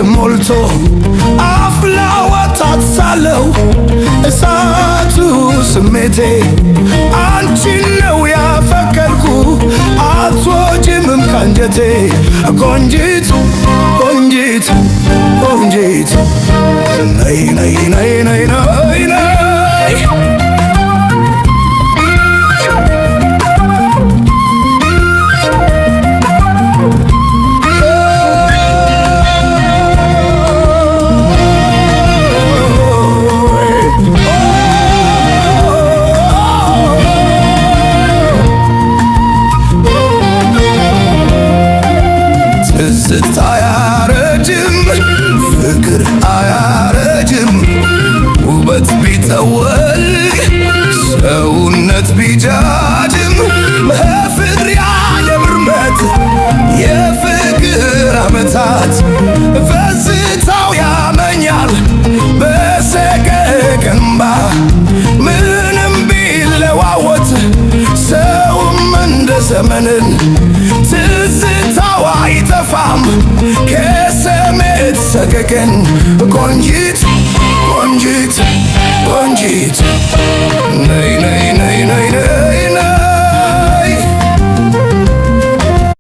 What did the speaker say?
ሞልቶ አፍላ ወጣት ሳለው እሳቱ ስሜቴ አንቺን ነው ያፈቀርኩ አትወጪምም ካንጀቴ ቆንጂት ቆንጂት ቆንጂት ነይ ነይ ነይ ነይ ነይ ነይ ትዝታ አያረጅም ፍቅር አያረጅም ውበት ቢጠወልግ ሰውነት ቢጃጅም በፍቅር ያለ ምርመት የፍቅር ዓመታት በዝታው ያመኛል በሰቀቀን እምባ ምንም ቢለዋወጥ ሰውም እንደ ዘመንን ትዝታው አይጠፋም ከስሜት ሰቀቀን ቆንጂት ቆንጂት ቆንጂት ነይ ነይ ነይ ነይ